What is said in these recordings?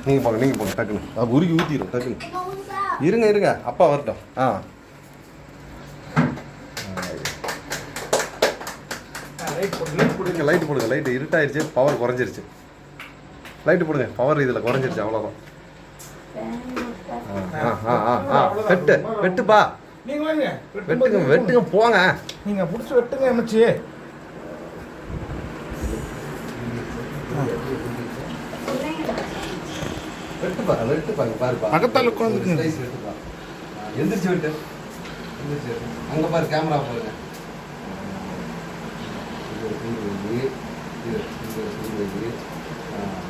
நீங்கள் போங்க டக்குன்னு அது உருகி ஊற்றிடும் டக்குன்னு. இருங்க அப்பா வரட்டும். லைட்டு போடுங்க. லைட்டு இருட்டாயிருச்சு, பவர் குறைஞ்சிருச்சு. லைட்டு போடுங்க, பவர் இதில் குறைஞ்சிருச்சு, அவ்வளோதான். வெட்டுப்பா, வெட்டுங்க போங்க. நீங்கள் பிடிச்சி வெட்டுங்க என்னச்சு. வெட்டுப்பா பாருப்பா. பக்கத்தால் உட்காந்துருக்குங்க. வெட்டுப்பா, எந்திரிச்சு வெட்டு. அங்கே பாரு, கேமரா பாருங்க.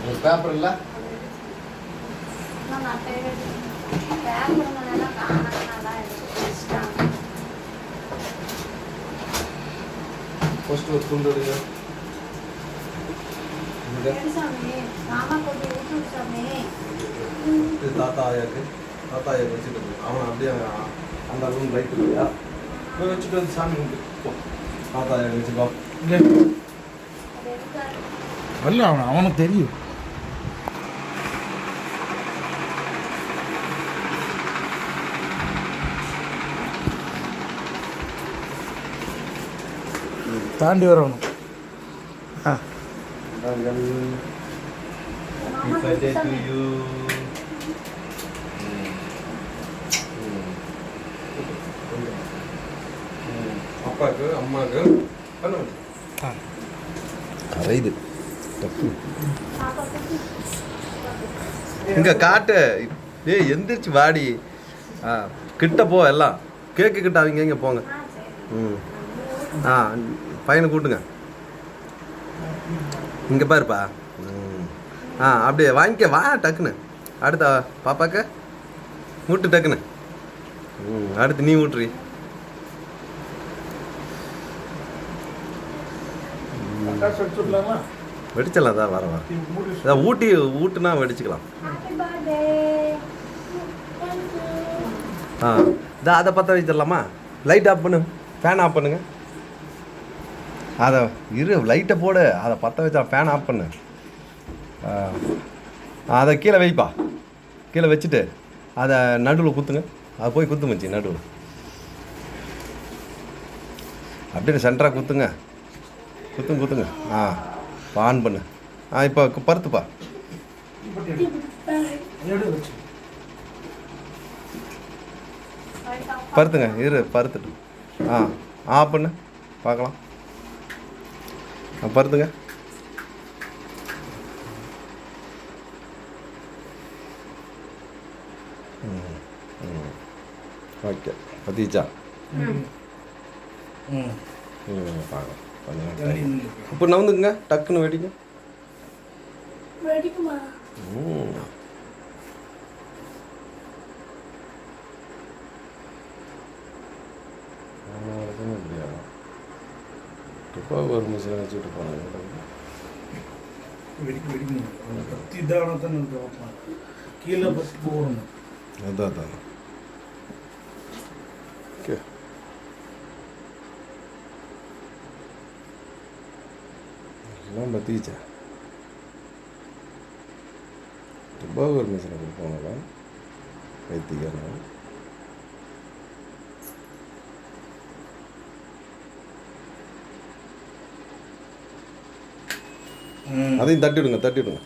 ஒரு பேப்பர் இல்லை, ஃபர்ஸ்ட் ஒரு துண்டு எடுங்க. தாத்தா ஆயாக்கு வச்சுட்டு அவனை அப்படியே அந்த ரூம் லைட் இல்லையா போய் வச்சுட்டு வந்து சாமி கும்பிட்டு தாத்தா ஆயா வச்சுக்கோ. அல்ல அவனுக்கு தெரியும். தாண்டி வரணும். அப்பாவுக்கு அம்மாவுக்கு கரையுது. இங்க காட்டு. எந்திரிச்சு வாடி. கிட்ட போ, எல்லாம் கேக்கு கிட்ட அவங்க இங்கே போங்க. பையனை கூட்டுங்க. இங்கே பாருப்பா. அப்படியே வாங்கிக்க வா டக்குன்னு. அடுத்த பாப்பாக்க ஊட்டு டக்குன்னு. அடுத்து நீ ஊட்டுறி. வெடிச்சலாம் தான் வர ஊட்டுனா வெடிச்சுக்கலாம். அதை பற்ற வச்சிடலாமா? லைட் ஆஃப் பண்ணு, ஃபேன் ஆஃப் பண்ணுங்க. அதை லைட்டை போடு, அதை பற்ற வச்சா ஃபேன் ஆஃப் பண்ணு. அதை கீழே வைப்பா. கீழே வச்சுட்டு அதை நடுவில் குத்துங்க. அதை போய் குத்து மச்சி நடுவில். அப்படின்னு சென்டராக குத்துங்க. குத்துங்க. ஆன் பண்ணு. இப்போ பருத்துப்பா. பருத்துங்க. பருத்துட்டு ஆஃப் பண்ணு பார்க்கலாம். பருத்துங்க. ஓகே, பத்திச்சா? பார்க்கலாம். இப்போ நவுந்துங்க, டக்குன்னு வெடிங்க. ஒரு மிஷினை வச்சுட்டு போனாங்க. கீழே பற்றி போகணும். அதான் ஓகே. எல்லாம் பற்றிச்சா? ரொம்ப ஒரு மிஷினை கொடுப்பாங்களா வைத்திக்கணும். அதையும் தட்டி விடுங்க.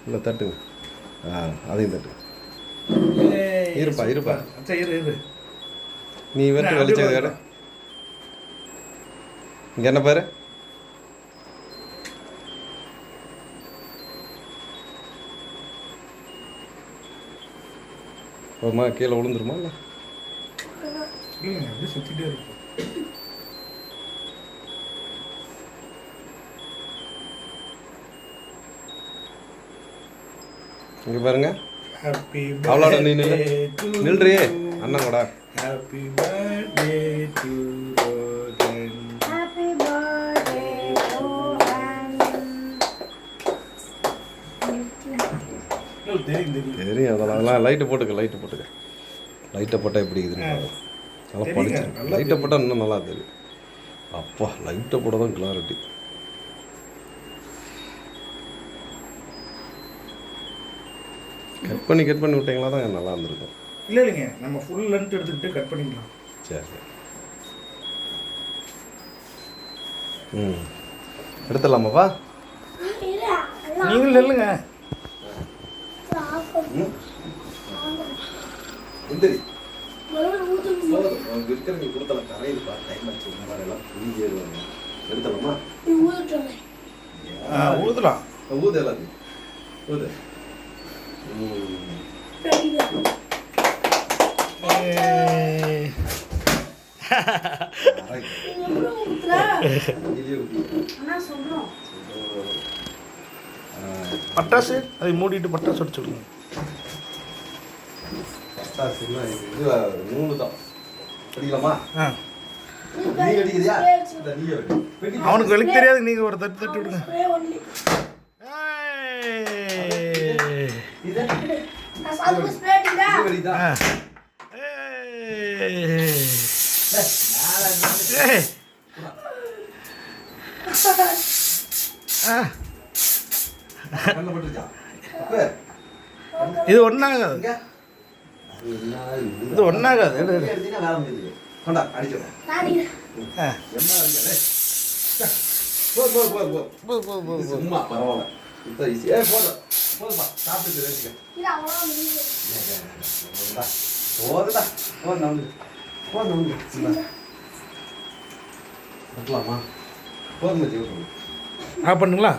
இல்லை தட்டுங்க. அதையும் தட்டு. இருப்பா. நீ வெட்டு வெளிச்ச கடை. இங்கே என்ன பாரு. ஒருமா கீழே விழுந்துருமா? இல்லை அப்படியே சுற்றிட்டே இருக்கும். இங்கே பாருங்க. அவ்வளோட நீ நில்றி அண்ணன் கூட. Happy birthday to Rohan. Happy birthday Rohan. தெரியும் அதெல்லாம். லைட்டை போட்டுக்க. லைட்டை போட்டால் எப்படி இருக்குதுன்னு நல்லா படிச்சு. லைட்டை போட்டால் இன்னும் நல்லா தெரியும். அப்பா லைட்டை போட தான் கிளாரிட்டி. கட் பண்ணி விட்டீங்களா தான் நல்லா இருந்திருக்கும். இல்லை இல்லைங்க, நம்ம ஃபுல் லென்த் எடுத்துக்கிட்டு கட் பண்ணிக்கலாம். சரி சரி. ம் எடுத்துடலாமாப்பா? நீங்கள் நெல்லுங்க. முந்திரி இருக்கிற கொடுத்தல கரையில்ப்பா. டைம் ஆச்சு. இந்த மாதிரி எல்லாம் புரிஞ்சு ஏறுவாங்க. எடுத்துடலாமா? ஊதலாம். ஊது எல்லாத்தையும் ஊது. பட்டாசு அதை மூடிட்டு பட்டாசு அடிச்சுடுங்க. பட்டாசுன்னா இது நூலு தான். அடிக்கலாமா? ஆ, நீ அடிக்கிறியா? இந்த நீ வெடி. அவனுக்கு வெளிக்கு தெரியாது, நீங்கள் ஒரு தட்டு தட்டி விடுங்க. இது வெடிதான். ஆ. ஏய். ஆ. கண்ணில் பட்டுருச்சா? அப்ப இது ஒன்றாகாது, இங்க இது ஒன்றாகாது. எடு எடு. எடுத்தீங்கன்னா வேலை முடியுது. கொண்டா அடிச்சிடும். ஆ. என்ன அடிக்காதே. போ. போ, போ, போ, இது போ. சும்மா பரவாயில்ல. இப்போ ஈஸி. போதுப்பா. சாப்பிட்டு வச்சுக்க. போதுடா. நம்பு. கட்டலாமா? போதும் மச்சி. ஆ பண்ணுங்களா?